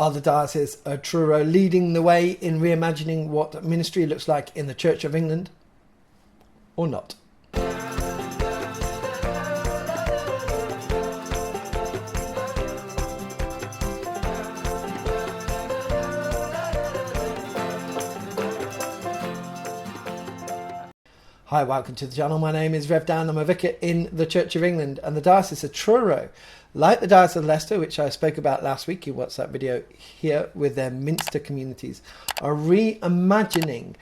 Are the Diocese of Truro leading the way in reimagining what ministry looks like in the Church of England, or not? Hi, welcome to the channel. My name is Rev Dan. I'm a vicar in the Church of England, and the Diocese of Truro, like the Diocese of Leicester, which I spoke about last week in What's That video here with their Minster communities, are reimagining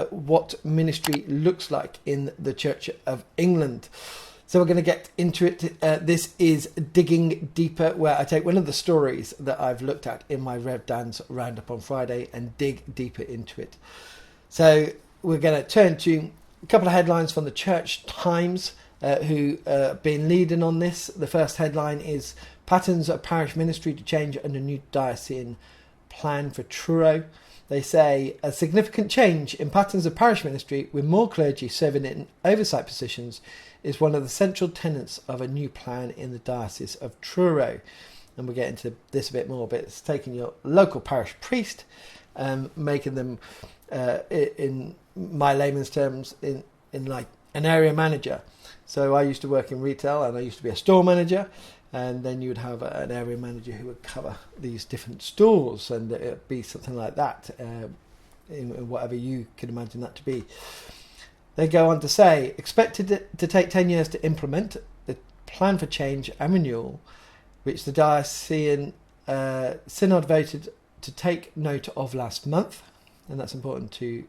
what ministry looks like in the Church of England. So we're going to get into it. This is Digging Deeper, where I take one of the stories that I've looked at in my Rev Dan's Roundup on Friday and dig deeper into it. So we're going to turn to a couple of headlines from the Church Times, who have been leading on this. The first headline is Patterns of Parish Ministry to Change under New Diocesan Plan for Truro. They say a significant change in patterns of parish ministry with more clergy serving in oversight positions is one of the central tenets of a new plan in the Diocese of Truro. And we'll get into this a bit more, but it's taking your local parish priest and making them, in my layman's terms, in like an area manager. So I used to work in retail and I used to be a store manager, and then you would have an area manager who would cover these different stores, and it would be something like that, in whatever you can imagine that to be. They go on to say, expected to take 10 years to implement the plan for change and renewal, which the Diocesan Synod voted to take note of last month. And that's important to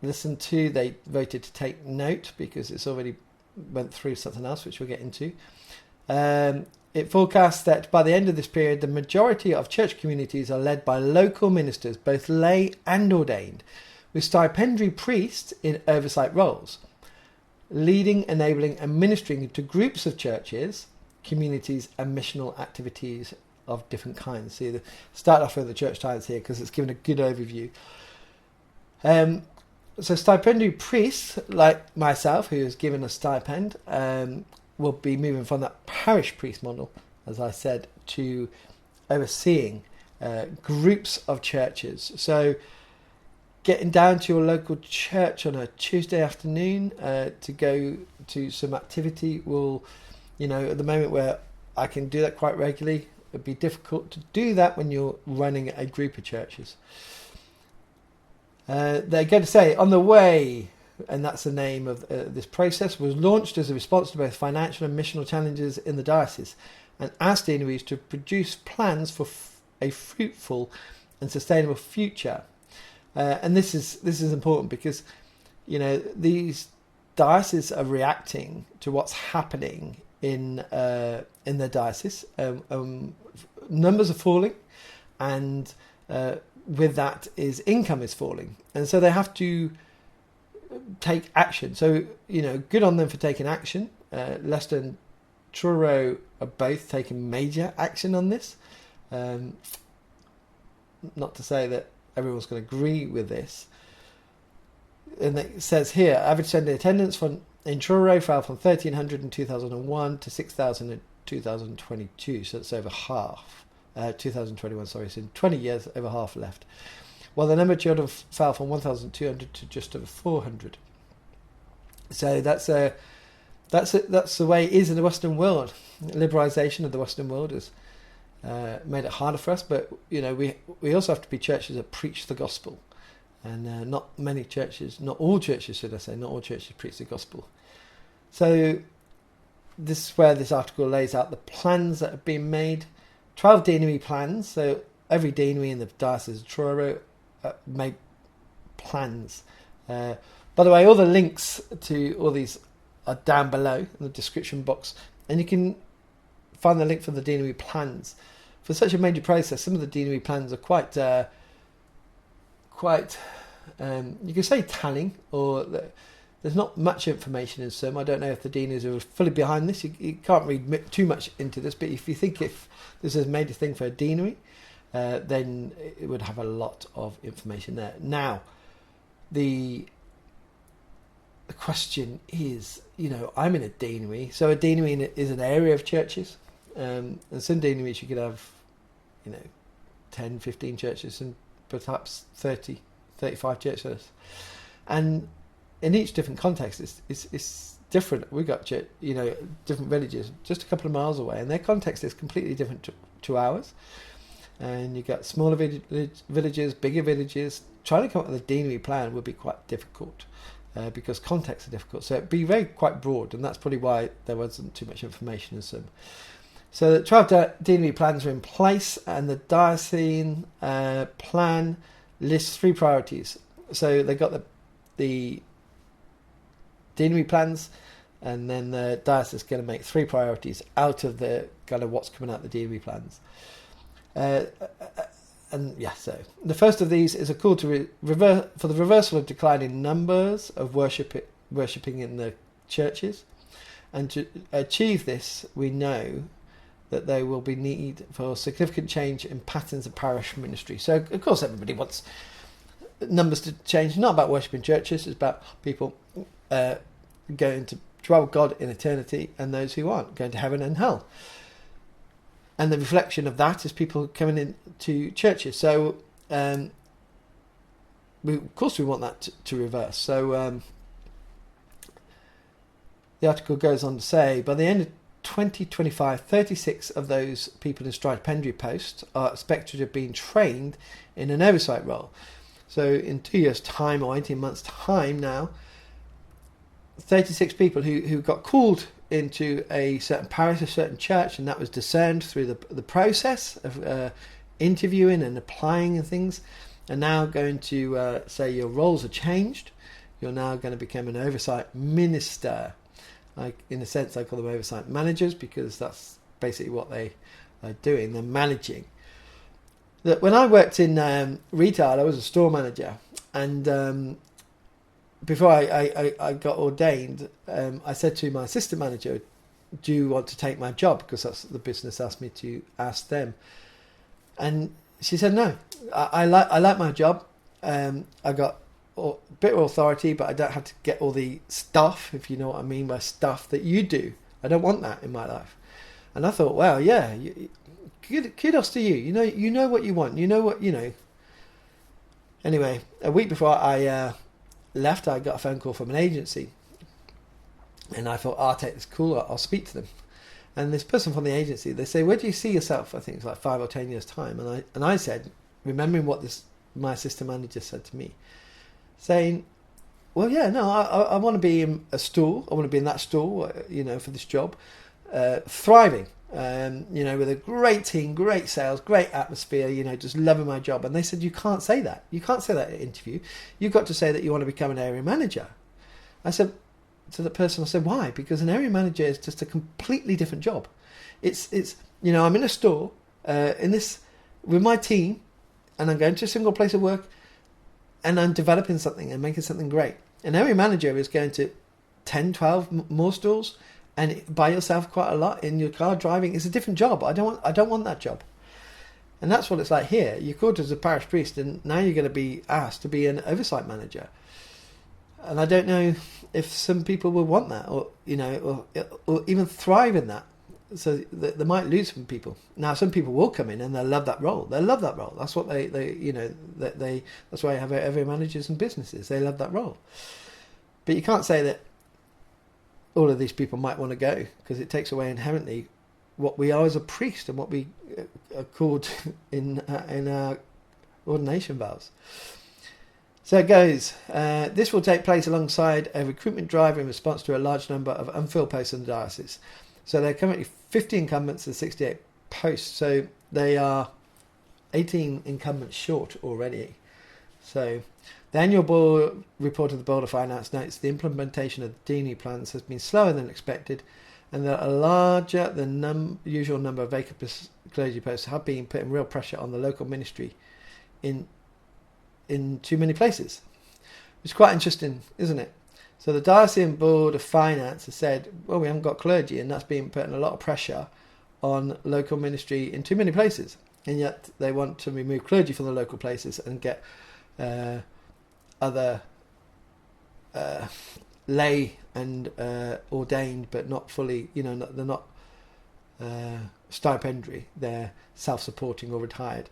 listen to. They voted to take note because it's already went through something else, which we'll get into. It forecasts that by the end of this period, the majority of church communities are led by local ministers, both lay and ordained, with stipendiary priests in oversight roles, leading, enabling and ministering to groups of churches, communities and missional activities of different kinds. See, start off with the Church Times here because it's given a good overview. So stipendiary priests, like myself, who is given a stipend, will be moving from that parish priest model, as I said, to overseeing groups of churches. So getting down to your local church on a Tuesday afternoon to go to some activity will, at the moment where I can do that quite regularly, it'd be difficult to do that when you're running a group of churches. They're going to say, on the way, and that's the name of this process, was launched as a response to both financial and missional challenges in the diocese, and asked deaneries to produce plans for a fruitful and sustainable future. And this is important because, these dioceses are reacting to what's happening in their diocese. Numbers are falling, and with that is income is falling, and so they have to take action. So good on them for taking action. Leicester and Truro are both taking major action on this. Not to say that everyone's going to agree with this. And it says here, average Sunday attendance in Truro fell from 1,300 in 2001 to 6,000 in 2022. So it's over half. 2021, sorry. So in 20 years, over half left. While the number of children fell from 1,200 to just over 400. So that's the way it is in the Western world. Liberalisation of the Western world has made it harder for us, but we also have to be churches that preach the gospel, and not all churches preach the gospel. So this is where this article lays out the plans that have been made. 12 deanery plans. So every deanery in the Diocese of Truro made plans. By the way, all the links to all these are down below in the description box, and you can find the link for the deanery plans. For such a major process, some of the deanery plans are quite you can say telling, or there's not much information in some. I don't know if the deaneries are fully behind this. You can't read too much into this, but if you think if this is a major thing for a deanery, then it would have a lot of information there. Now, the question is, I'm in a deanery. So a deanery is an area of churches. And some deaneries you could have 10, 15 churches and perhaps 30, 35 churches. And in each different context, it's different. We've got different villages just a couple of miles away, and their context is completely different to ours. And you've got smaller villages, bigger villages. Trying to come up with a deanery plan would be quite difficult because contexts are difficult. So it'd be quite broad, and that's probably why there wasn't too much information in some. So the 12 deanery plans are in place, and the diocesan plan lists 3 priorities. So they got the deanery plans, and then the diocese is going to make 3 priorities out of the kind of what's coming out of the deanery plans. So the first of these is a call to for the reversal of declining numbers of worshipping in the churches, and to achieve this, we know that there will be need for significant change in patterns of parish ministry. So, of course, everybody wants numbers to change. Not about worshipping churches; it's about people going to dwell with God in eternity, and those who aren't going to heaven and hell. And the reflection of that is people coming into churches. So, of course, we want that to reverse. So, the article goes on to say, by the end of 2025, 36 of those people in stipendiary posts are expected to have been trained in an oversight role. So, in 2 years' time or 18 months' time now, 36 people who got called into a certain parish, a certain church, and that was discerned through the process of interviewing and applying and things, are now going to say your roles are changed. You're now going to become an oversight minister. In a sense, I call them oversight managers because that's basically what they are doing. They're managing. When I worked in retail, I was a store manager, and before I got ordained, I said to my assistant manager, do you want to take my job? Because that's the business asked me to ask them. And she said, no, I like my job. I got a bit of authority, but I don't have to get all the stuff, if you know what I mean by stuff, that you do. I don't want that in my life. And I thought, well, yeah, kudos to you. You know what you want. You know what. Anyway, a week before I left, I got a phone call from an agency, and I thought, I'll take this call, I'll speak to them. And this person from the agency, they say, where do you see yourself? I think it's like 5 or 10 years time. And I said, remembering what my assistant manager said to me, saying, well, yeah, no, I want to be in a store. I want to be in that store, for this job, thriving, with a great team, great sales, great atmosphere, just loving my job. And they said, you can't say that. You can't say that at an interview. You've got to say that you want to become an area manager. I said to the person, why? Because an area manager is just a completely different job. It's I'm in a store with my team, and I'm going to a single place of work, and I'm developing something and making something great. An area manager is going to 10, 12 more stores and by yourself quite a lot in your car driving. It's a different job. I don't want that job. And that's what it's like here. You're called as a parish priest, and now you're going to be asked to be an oversight manager. And I don't know if some people will want that, or even thrive in that. So they might lose some people. Now, some people will come in and they'll love that role. They'll love that role. That's what they that's why I have area managers and businesses. They love that role. But you can't say that all of these people might want to go, because it takes away inherently what we are as a priest and what we are called in our ordination vows. So it goes. This will take place alongside a recruitment drive in response to a large number of unfilled posts in the diocese. So there are currently 50 incumbents and 68 posts. So they are 18 incumbents short already. So the annual board report of the Board of Finance notes the implementation of the deanery plans has been slower than expected, and that a larger than usual number of vacant clergy posts have been putting real pressure on the local ministry in too many places. It's quite interesting, isn't it? So the Diocesan Board of Finance has said, well, we haven't got clergy, and that's been putting a lot of pressure on local ministry in too many places. And yet they want to remove clergy from the local places and get other lay and ordained, but not fully, they're not stipendiary, they're self-supporting or retired.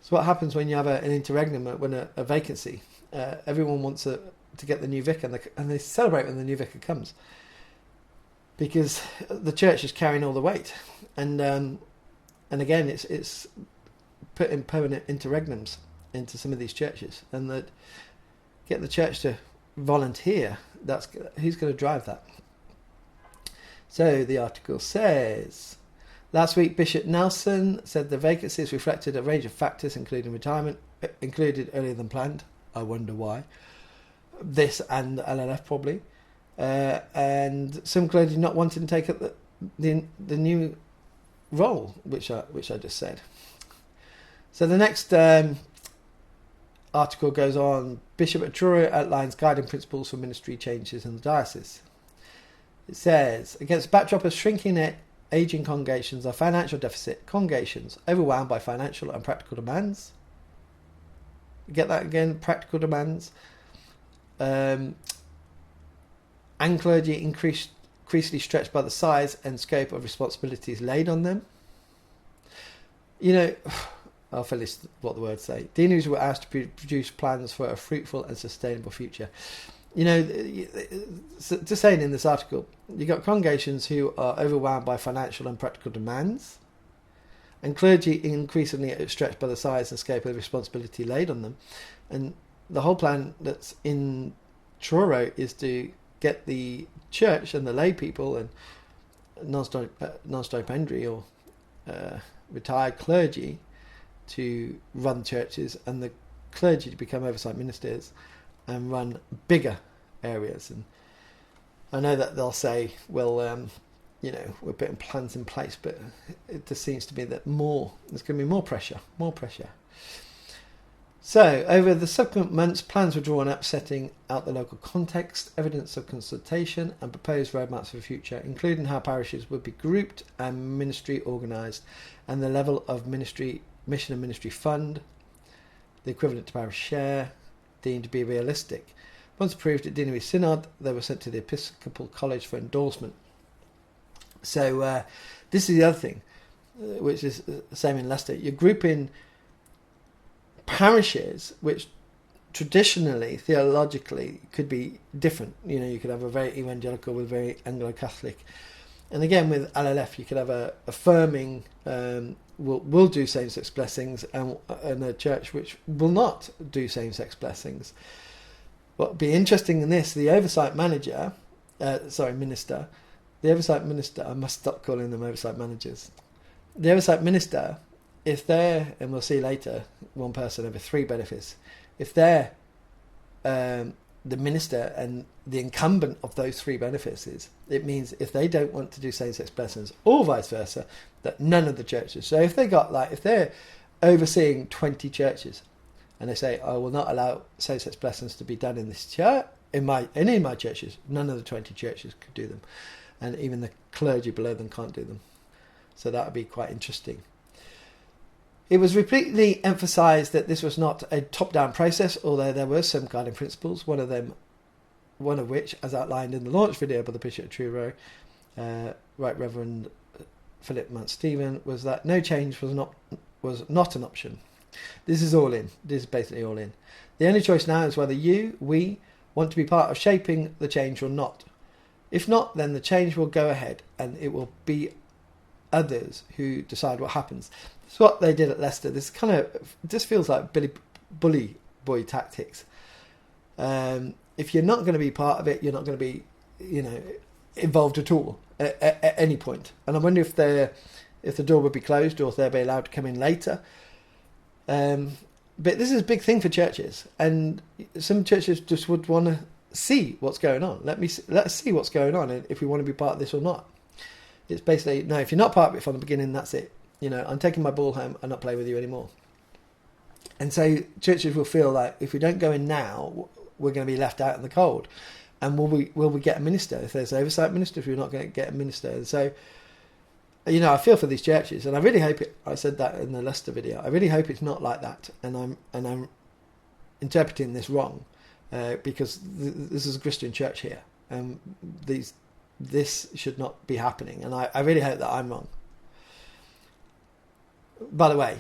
So what happens when you have an interregnum, when a vacancy? Everyone wants to get the new vicar, and they celebrate when the new vicar comes, because the church is carrying all the weight. And again, it's putting permanent interregnums into some of these churches, and that get the church to volunteer. That's who's going to drive that. So the article says, last week Bishop Nelson said the vacancies reflected a range of factors, including retirement, included earlier than planned. I wonder why. This and LLF probably, and some clergy not wanting to take up the new role, which I just said. So the next article goes on. Bishop of Truro outlines guiding principles for ministry changes in the diocese. It says, against the backdrop of shrinking ageing congregations, a financial deficit, congregations overwhelmed by financial and practical demands. Get that again, practical demands. And clergy increasingly stretched by the size and scope of responsibilities laid on them. You know, I'll finish what the words say. Deaneries were asked to produce plans for a fruitful and sustainable future. You know, just saying in this article, you've got congregations who are overwhelmed by financial and practical demands, and clergy increasingly stretched by the size and scope of the responsibility laid on them. And the whole plan that's in Truro is to get the church and the lay people and non-stipendiary or retired clergy to run churches, and the clergy to become oversight ministers and run bigger areas. And I know that they'll say, well, you know, we're putting plans in place, but it just seems to be that there's going to be more pressure. So, over the subsequent months, plans were drawn up setting out the local context, evidence of consultation, and proposed roadmaps for the future, including how parishes would be grouped and ministry organised, and the level of mission and ministry fund, the equivalent to parish share, deemed to be realistic. Once approved at Deanery Synod, they were sent to the Episcopal College for endorsement. So, this is the other thing, which is the same in Leicester. You're grouping parishes which traditionally, theologically, could be different. You know, you could have a very evangelical with very Anglo-Catholic. And again, with LLF, you could have a affirming, will do same-sex blessings, and a church which will not do same-sex blessings. What would be interesting in this, the oversight minister, the oversight minister, I must stop calling them oversight managers. The oversight minister, if they're, and we'll see later, one person over 3 benefices, if they're the minister and the incumbent of those 3 benefices, it means if they don't want to do same-sex blessings, or vice versa, that none of the churches. So if they're overseeing 20 churches, and they say, I will not allow same-sex blessings to be done in this church, in any of my churches, none of the 20 churches could do them, and even the clergy below them can't do them. So that would be quite interesting. It was repeatedly emphasised that this was not a top-down process, although there were some guiding principles, one of which, as outlined in the launch video by the Bishop of Truro, Right Reverend Philip Mount Stephen, was that no change was not an option. This is all in. This is basically all in. The only choice now is whether we want to be part of shaping the change or not. If not, then the change will go ahead, and it will be others who decide what happens. That's what they did at Leicester. This feels like bully boy tactics. If you're not going to be part of it, you're not going to be, involved at all at any point. And I wonder if the door would be closed or if they'll be allowed to come in later. But this is a big thing for churches, and some churches just would want to see what's going on. Let's see what's going on, and if we want to be part of this or not. It's basically, no, if you're not part of it from the beginning, that's it. I'm taking my ball home, I'm not playing with you anymore. And so churches will feel like if we don't go in now, we're going to be left out in the cold. And will we get a minister? If there's oversight ministers, we're not going to get a minister. And so, I feel for these churches, and I really hope it. I said that in the Leicester video. I really hope it's not like that, and I'm interpreting this wrong, because this is a Christian church here, and this should not be happening. And I really hope that I'm wrong. by the way,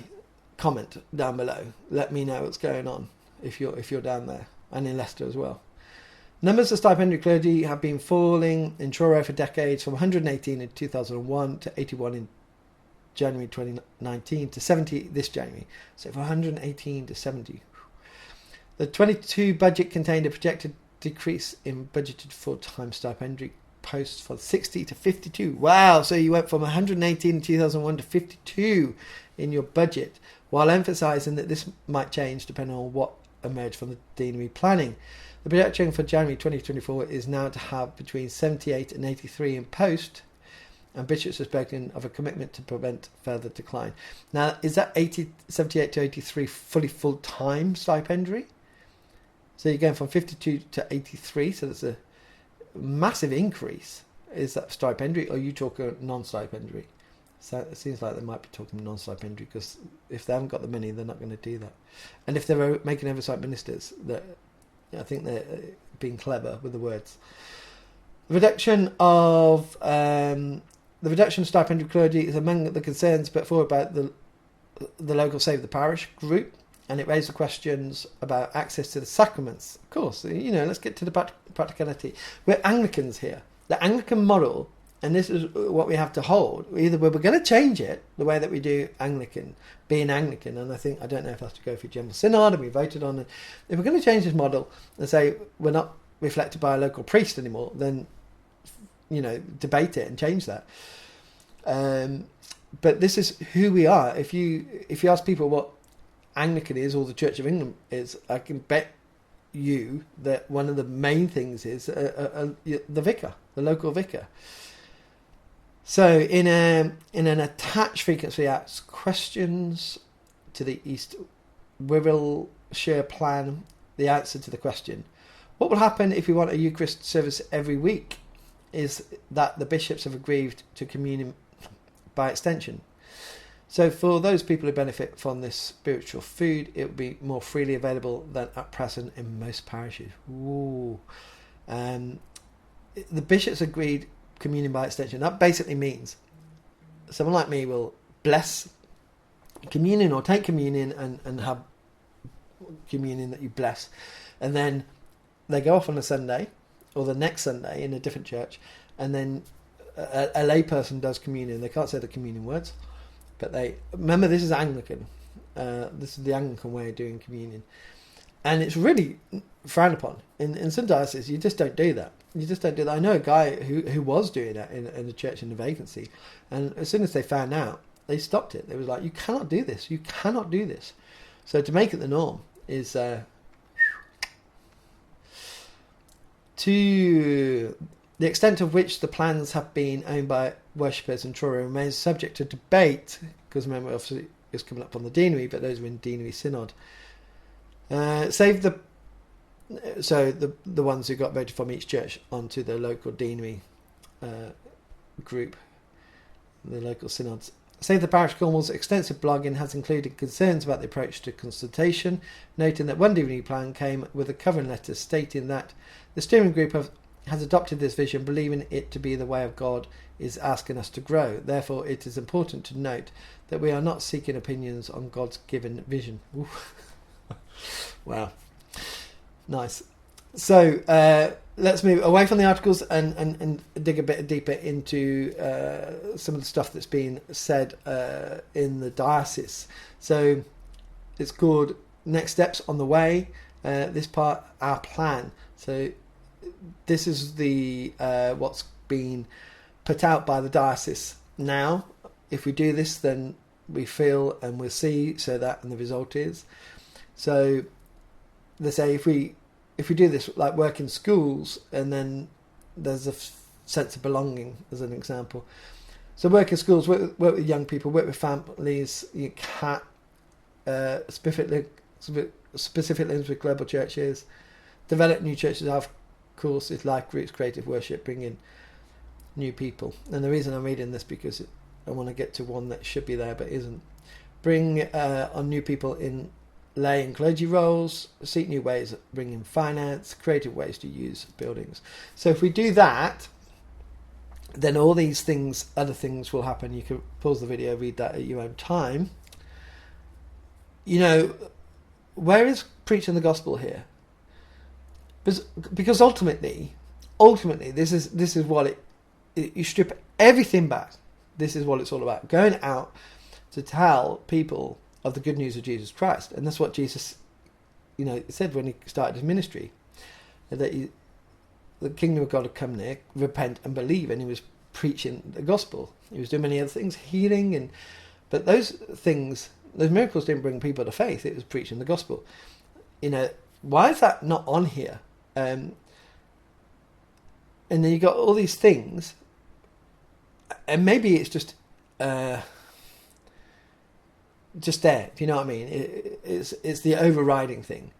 comment down below. Let me know what's going on if you're down there, and in Leicester as well. Numbers of stipendiary clergy have been falling in Truro for decades, from 118 in 2001 to 81 in January 2019 to 70 this January. So from 118 to 70. The 22 budget contained a projected decrease in budgeted full-time stipendiary posts from 60 to 52. Wow, so you went from 118 in 2001 to 52 in your budget, while emphasising that this might change depending on what emerged from the deanery planning. The projection for January 2024 is now to have between 78 and 83 in post, and bishops have spoken of a commitment to prevent further decline. Now, is that 78 to 83 fully full-time stipendiary? So you're going from 52 to 83, so that's a massive increase. Is that stipendiary, or are you talking non-stipendiary? So it seems like they might be talking non-stipendiary, because if they haven't got the money, they're not going to do that. And if they're making oversight ministers, I think they're being clever with the words. The reduction of stipendiary clergy is among the concerns put forward by the local Save the Parish group, and it raised the questions about access to the sacraments. Of course, let's get to the practicality. We're Anglicans here. The Anglican model, and this is what we have to hold. Either we're going to change it, the way that we do being Anglican, and I don't know if that's to go through General Synod, and we voted on it. If we're going to change this model and say we're not reflected by a local priest anymore, then, debate it and change that. But this is who we are. If you ask people what Anglican is, or the Church of England is, I can bet you that one of the main things is the vicar, the local vicar. So in an attached frequently asked questions to the East Wirral-shire plan, the answer to the question, what will happen if we want a Eucharist service every week, is that the bishops have agreed to communion by extension. So for those people who benefit from this spiritual food, it will be more freely available than at present in most parishes. Ooh. The bishops agreed communion by extension. That basically means someone like me will bless communion or take communion and have communion that you bless. And then they go off on a Sunday or the next Sunday in a different church, and then a lay person does communion. They can't say the communion words. But remember, this is Anglican. This is the Anglican way of doing communion. And it's really frowned upon. In some dioceses, you just don't do that. You just don't do that. I know a guy who was doing that in a church in the vacancy. And as soon as they found out, they stopped it. They was like, you cannot do this. You cannot do this. So to make it the norm is to the extent of which the plans have been owned by worshippers in Truro remains subject to debate, because remember, obviously it's coming up on the deanery, but those are in deanery synod. The ones who got voted from each church onto the local deanery group, the local synods. Save the Parish Cornwall's extensive blogging has included concerns about the approach to consultation, noting that one deanery plan came with a covering letter stating that the steering group has adopted this vision, believing it to be the way of God is asking us to grow. Therefore, it is important to note that we are not seeking opinions on God's given vision. Wow. Nice. So let's move away from the articles and dig a bit deeper into some of the stuff that's been said in the diocese. So it's called Next Steps on the Way. This part, our plan. So this is the what's been put out by the diocese now. If we do this, then we feel and we'll see. So that, and the result is. So they say if we do this, like work in schools, and then there's a sense of belonging, as an example. So work in schools, work with young people, work with families, you can't specific links with global churches, develop new churches, have courses, life groups, creative worship, bring in new people. And the reason I'm reading this, because I want to get to one that should be there but isn't. Bring on new people in lay and clergy roles, seek new ways of bringing finance, creative ways to use buildings. So if we do that, then all these things, other things will happen. You can pause the video, read that at your own time. where is preaching the gospel here? Because ultimately, this is what you strip everything back. This is what it's all about: going out to tell people of the good news of Jesus Christ, and that's what Jesus, said when he started his ministry, that the kingdom of God had come near, repent and believe, and he was preaching the gospel. He was doing many other things, healing, but those miracles didn't bring people to faith. It was preaching the gospel. Why is that not on here? And then you got all these things, and maybe it's just there. If you know what I mean, it's the overriding thing,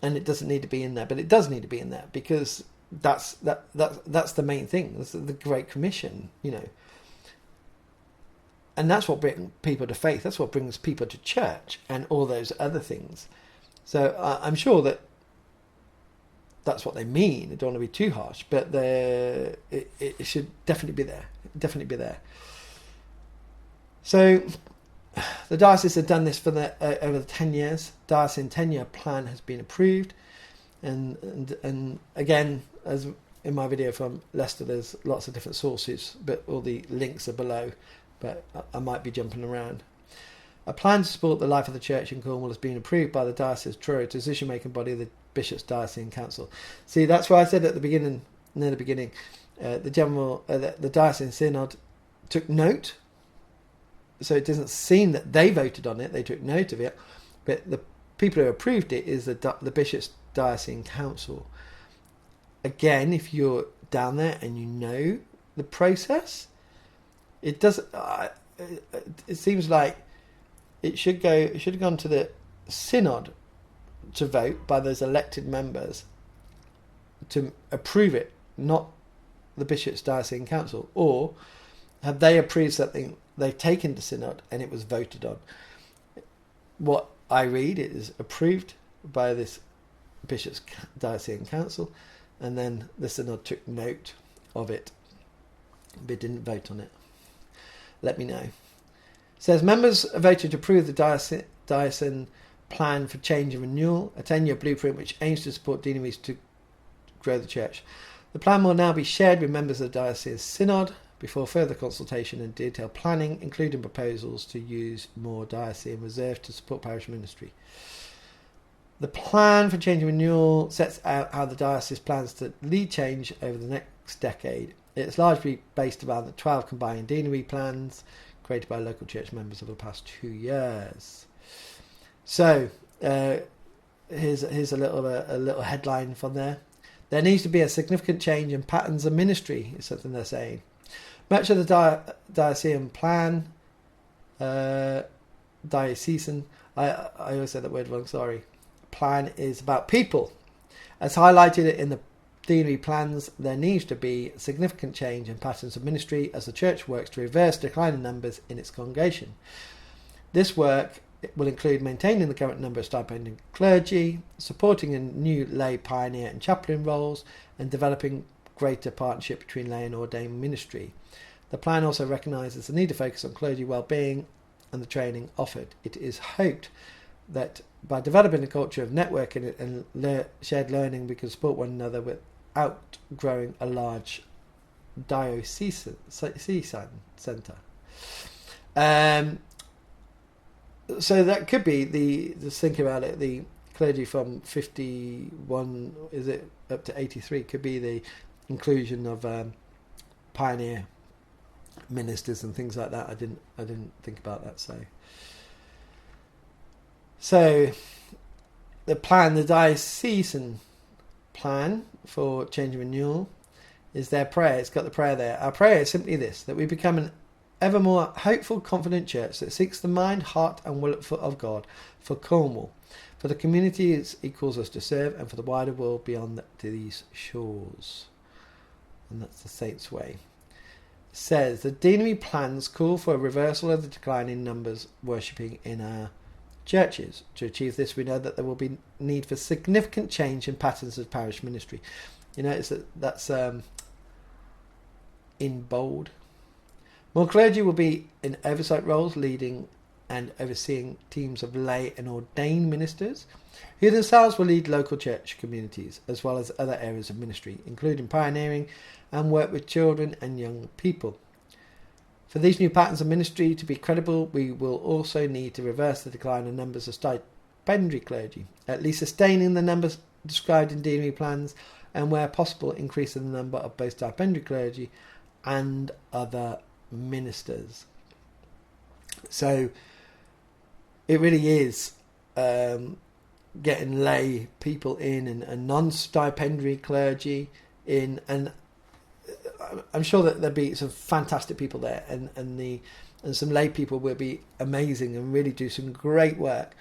and it doesn't need to be in there, but it does need to be in there because that's the main thing. That's the Great Commission, and that's what brings people to faith. That's what brings people to church, and all those other things. So I'm sure that's what they mean. I don't want to be too harsh, but it should definitely be there. Definitely be there. So the diocese have done this for over 10 years. Diocesan tenure plan has been approved, and again, as in my video from Leicester, there's lots of different sources, but all the links are below. But I might be jumping around. A plan to support the life of the church in Cornwall has been approved by the Diocese of Truro, decision-making body of the Bishops' Diocesan Council. See, that's why I said at the beginning, the Diocesan Synod took note. So it doesn't seem that they voted on it; they took note of it. But the people who approved it is the Bishops' Diocesan Council. Again, if you're down there and you know the process, it does. It seems like it should have gone to the synod to vote by those elected members to approve it, not the Bishops' Diocesan Council. Or have they approved something they've taken to synod and it was voted on? What I read is approved by this Bishops' Diocesan Council, and then the synod took note of it but didn't vote on it. Let me know. It says members voted to approve the diocesan plan for change and renewal, a 10-year blueprint which aims to support deaneries to grow the church. The plan will now be shared with members of the Diocesan Synod before further consultation and detailed planning, including proposals to use more diocesan reserves to support parish ministry. The plan for change and renewal sets out how the diocese plans to lead change over the next decade. It's largely based around the 12 combined deanery plans created by local church members over the past 2 years. So here's a little headline from there. There needs to be a significant change in patterns of ministry, is something they're saying. Much of the diocesan plan, diocesan, I always say that word wrong, sorry. Plan is about people. As highlighted in the deanery plans, there needs to be significant change in patterns of ministry as the church works to reverse declining numbers in its congregation. This work will include maintaining the current number of stipending clergy, supporting a new lay pioneer and chaplain roles, and developing greater partnership between lay and ordained ministry. The plan also recognises the need to focus on clergy well-being and the training offered. It is hoped that by developing a culture of networking and shared learning, we can support one another without growing a large diocesan centre. So that could be just think about it, the clergy from 51, is it, up to 83, could be the inclusion of pioneer ministers and things like that. I didn't think about that. So the plan, the diocesan plan for change and renewal, is their prayer. It's got the prayer there. Our prayer is simply this: that we become an ever more hopeful, confident church that seeks the mind, heart and will of God for Cornwall, for the communities he calls us to serve, and for the wider world beyond these shores. And that's the Saints' Way. It says the deanery plans call for a reversal of the decline in numbers worshipping in our churches. To achieve this, we know that there will be need for significant change in patterns of parish ministry. You notice that's in bold. More clergy will be in oversight roles, leading and overseeing teams of lay and ordained ministers who themselves will lead local church communities as well as other areas of ministry, including pioneering and work with children and young people. For these new patterns of ministry to be credible, we will also need to reverse the decline in numbers of stipendiary clergy, at least sustaining the numbers described in deanery plans, and where possible increasing the number of both stipendiary clergy and other ministers. So it really is getting lay people in and non-stipendiary clergy in, and I'm sure that there'll be some fantastic people there, and some lay people will be amazing and really do some great work.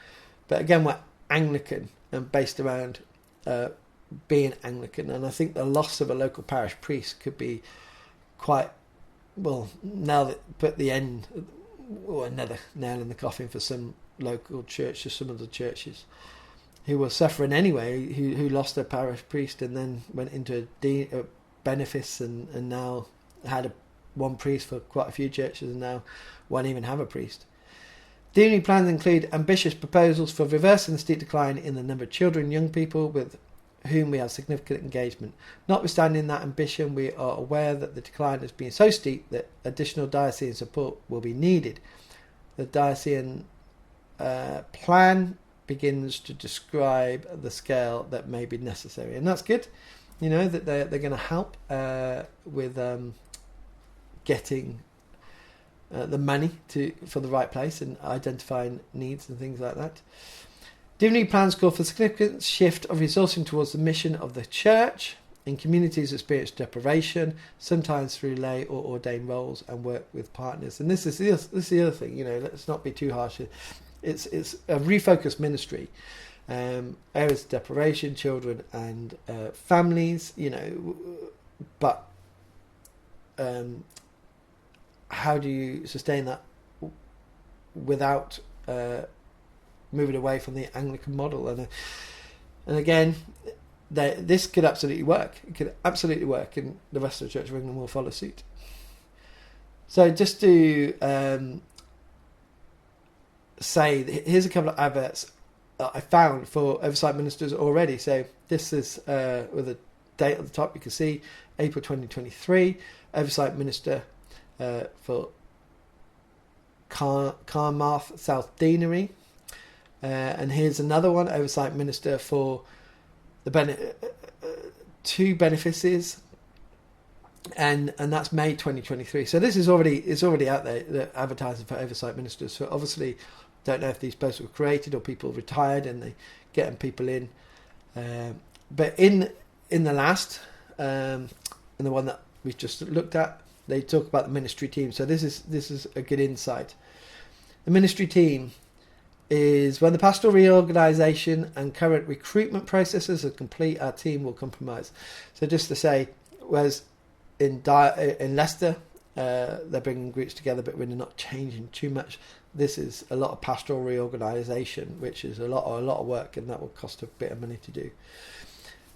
But again, we're Anglican and based around being Anglican, and I think the loss of a local parish priest could be quite, well, now that put the end, or another nail in the coffin for some local churches, some of the churches who were suffering anyway, who lost their parish priest and then went into a benefice and now had one priest for quite a few churches and now won't even have a priest. Deanery plans include ambitious proposals for reversing the steep decline in the number of children and young people with whom we have significant engagement. Notwithstanding that ambition, we are aware that the decline has been so steep that additional diocesan support will be needed. The diocesan plan begins to describe the scale that may be necessary, and that's good. You know that they're going to help with getting the money for the right place and identifying needs and things like that. Deanery plans call for significant shift of resourcing towards the mission of the church in communities experience deprivation, sometimes through lay or ordained roles, and work with partners. And this is the other thing. You know, let's not be too harsh. It's a refocused ministry. Areas of deprivation, children and families. You know, but how do you sustain that without moving away from the Anglican model? And again, this could absolutely work. It could absolutely work, and the rest of the Church of England will follow suit. So just to say, here's a couple of adverts that I found for oversight ministers already. So this is with a date at the top. You can see April 2023, oversight minister for Carmarth South Deanery. And here's another one, oversight minister for the two benefices, and that's May 2023. So this is already out there, the advertising for oversight ministers. So obviously, don't know if these posts were created or people retired and they getting people in. But in the last, in the one that we've just looked at, they talk about the ministry team. So this is a good insight. The ministry team is when the pastoral reorganisation and current recruitment processes are complete, our team will compromise. So just to say, whereas in Leicester, they're bringing groups together, but really not changing too much. This is a lot of pastoral reorganisation, which is a lot of work, and that will cost a bit of money to do.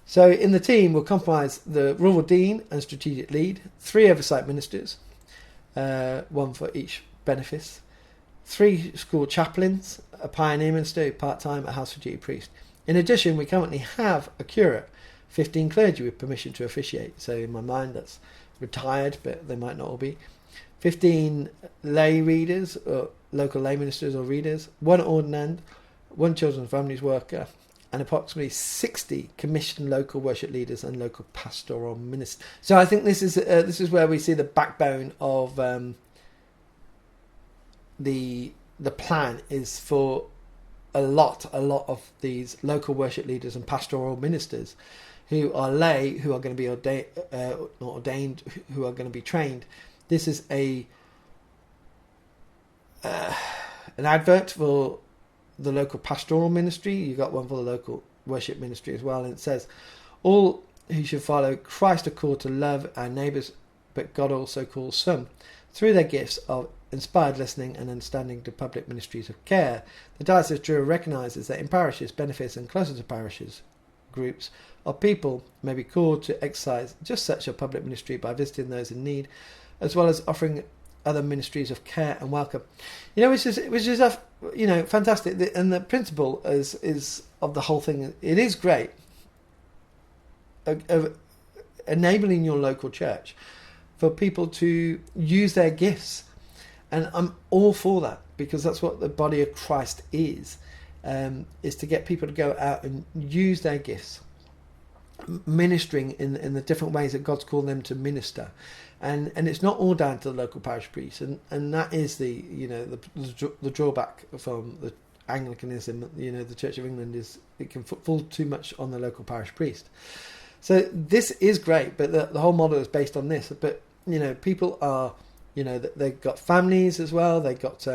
So in the team, we'll comprise the rural dean and strategic lead, 3 oversight ministers, 1 for each benefice, 3 school chaplains, a pioneer minister, part-time, a house for duty priest. In addition, we currently have a curate, 15 clergy with permission to officiate. So in my mind, that's retired, but they might not all be. 15 lay readers, or local lay ministers or readers, 1 ordinand, 1 children and families worker, and approximately 60 commissioned local worship leaders and local pastoral ministers. So I think this is where we see the backbone of the plan is for a lot of these local worship leaders and pastoral ministers who are lay, who are going to be ordained, who are going to be trained. This is an advert for the local pastoral ministry. You got one for the local worship ministry as well, and it says, all who should follow Christ are called to love our neighbours, but God also calls some through their gifts of inspired listening and understanding to public ministries of care. The Diocese of Truro recognises that in parishes, benefices and closer to parishes, groups of people may be called to exercise just such a public ministry by visiting those in need, as well as offering other ministries of care and welcome. Which is fantastic. And the principle is of the whole thing. It is great. Of enabling your local church for people to use their gifts, and I'm all for that, because that's what the body of Christ is to get people to go out and use their gifts, ministering in the different ways that God's called them to minister, and it's not all down to the local parish priest, and that is the drawback from the Anglicanism. The Church of England is it can fall too much on the local parish priest. So this is great, but the whole model is based on this. But people are, they've got families as well. They've got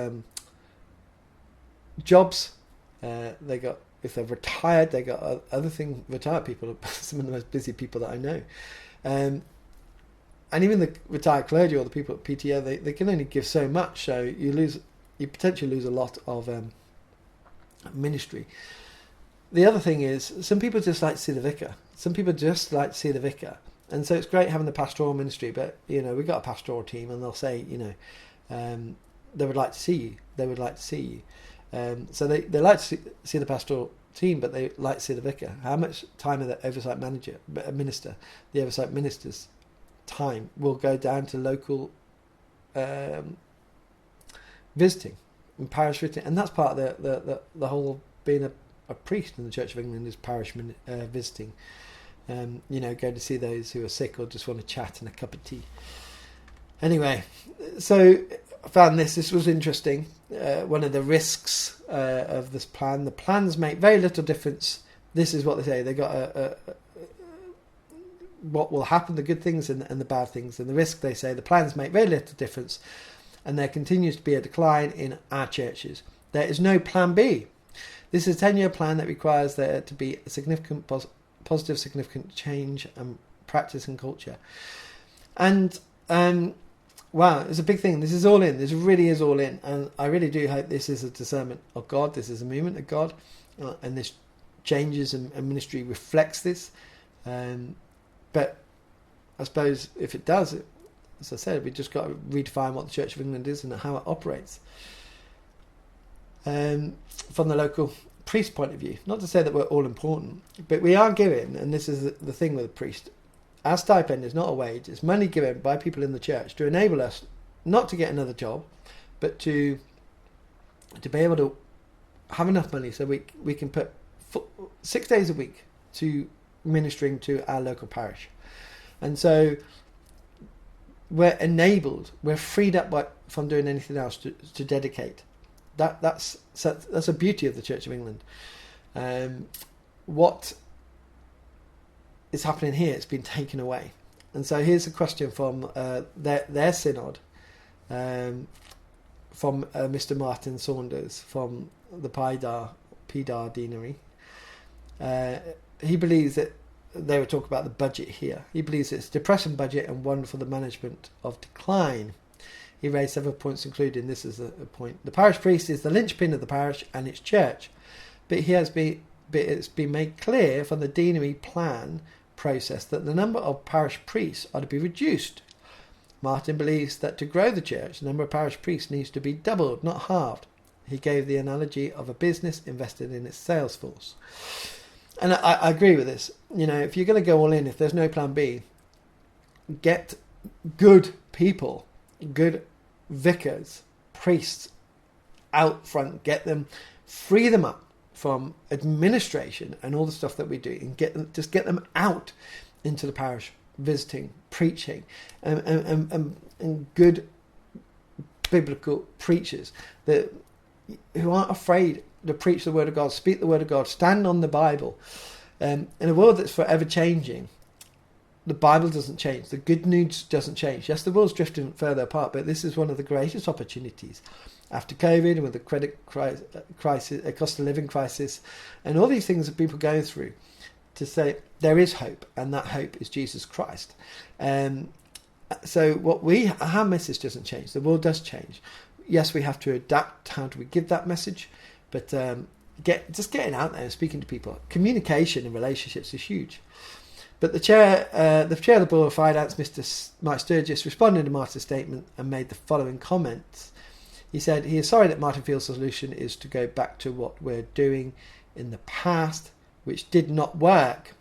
jobs. They got, if they're retired, they got other things. Retired people are some of the most busy people that I know, and even the retired clergy or the people at PTO, they can only give so much. So you potentially lose a lot of ministry. The other thing is, some people just like to see the vicar. Some people just like to see the vicar. And so it's great having the pastoral ministry, but, we've got a pastoral team, and they'll say, they would like to see you. They would like to see you. So they like to see the pastoral team, but they like to see the vicar. How much time of the oversight minister, the oversight minister's time will go down to local visiting and parish visiting. And that's part of the whole being a priest in the Church of England is parish visiting. Go to see those who are sick or just want to chat and a cup of tea. Anyway, so I found this was interesting. One of the risks of this plan, the plans make very little difference. This is what they say. They got what will happen, the good things and the bad things. And the risk, they say, the plans make very little difference, and there continues to be a decline in our churches. There is no plan B. This is a 10-year plan that requires there to be a significant positive, significant change and practice and culture. And wow, it's a big thing. This is all in. This really is all in. And I really do hope this is a discernment of God. This is a movement of God. And this changes and ministry reflects this. But I suppose if it does, as I said, we just got to redefine what the Church of England is and how it operates. From the local priest point of view, not to say that we're all important, but we are given, and this is the thing with a priest, our stipend is not a wage, it's money given by people in the church to enable us not to get another job, but to be able to have enough money so we can put 6 days a week to ministering to our local parish. And so we're enabled, we're freed up from doing anything else to dedicate. That's a beauty of the Church of England. What is happening here, it's been taken away. And so here's a question from their synod, from Mr. Martin Saunders from the PDAR deanery. He believes that they were talking about the budget here. He believes it's a depressing budget and one for the management of decline. He raised several points, including this is a point. The parish priest is the linchpin of the parish and its church, but it's been made clear from the deanery plan process that the number of parish priests are to be reduced. Martin believes that to grow the church, the number of parish priests needs to be doubled, not halved. He gave the analogy of a business invested in its sales force. And I agree with this. If you're going to go all in, if there's no plan B, get good people, good vicars, priests out front, get them, free them up from administration and all the stuff that we do, and get them out into the parish, visiting, preaching, and good biblical preachers who aren't afraid to preach the word of God, speak the word of God, stand on the Bible. In a world that's forever changing, the Bible doesn't change. The good news doesn't change. Yes, the world's drifting further apart, but this is one of the greatest opportunities after COVID and with the credit crisis, cost of living crisis, and all these things that people are going through, to say there is hope, and that hope is Jesus Christ. So our message doesn't change. The world does change. Yes, we have to adapt. How do we give that message? But getting out there and speaking to people, communication and relationships is huge. But the chair of the Board of Finance, Mr. Mike Sturgis, responded to Martin's statement and made the following comments. He said he is sorry that Martin Field's solution is to go back to what we're doing in the past, which did not work.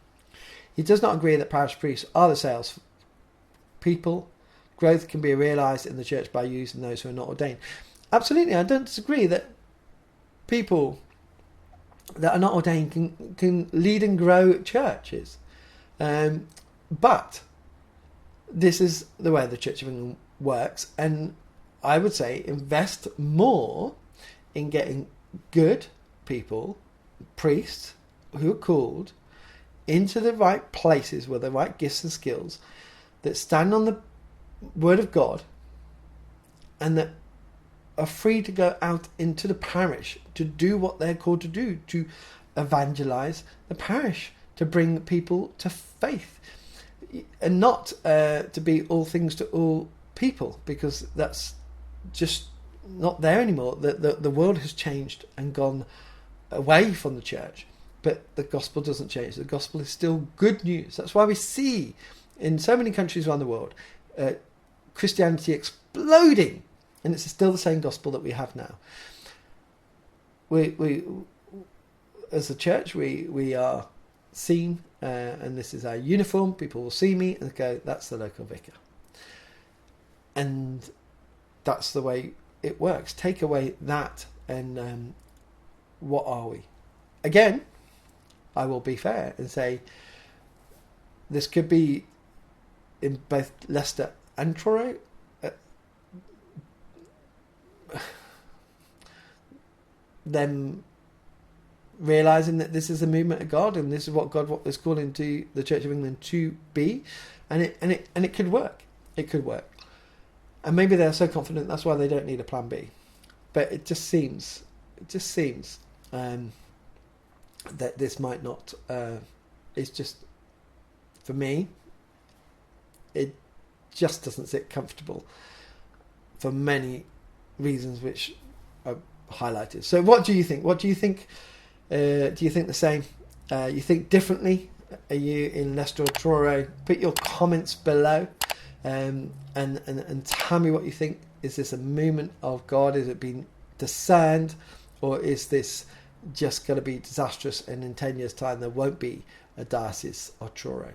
He does not agree that parish priests are the sales people. Growth can be realised in the church by using those who are not ordained. Absolutely, I don't disagree that people that are not ordained can lead and grow churches. But this is the way the Church of England works, and I would say invest more in getting good people, priests who are called, into the right places with the right gifts and skills that stand on the Word of God and that are free to go out into the parish to do what they're called to do, to evangelise the parish, to bring people to faith, and not to be all things to all people, because that's just not there anymore. The world has changed and gone away from the church, but the gospel doesn't change. The gospel is still good news. That's why we see in so many countries around the world Christianity exploding, and it's still the same gospel that we have now. We as a church, we are seen, and this is our uniform. People will see me and go, that's the local vicar. And that's the way it works. Take away that, and what are we? Again, I will be fair and say this could be in both Leicester and Truro. Them realising that this is a movement of God, and this is what God is calling to the Church of England to be, and it could work. It could work, and maybe they're so confident that's why they don't need a plan B. But it just seems that this might not. It's just, for me, it just doesn't sit comfortable for many reasons which are highlighted. So what do you think? What do you think? Do you think the same? You think differently? Are you in Leicester or Truro? Put your comments below, and tell me what you think. Is this a movement of God? Is it being discerned, or is this just going to be disastrous, and in 10 years' time there won't be a Diocese of Truro?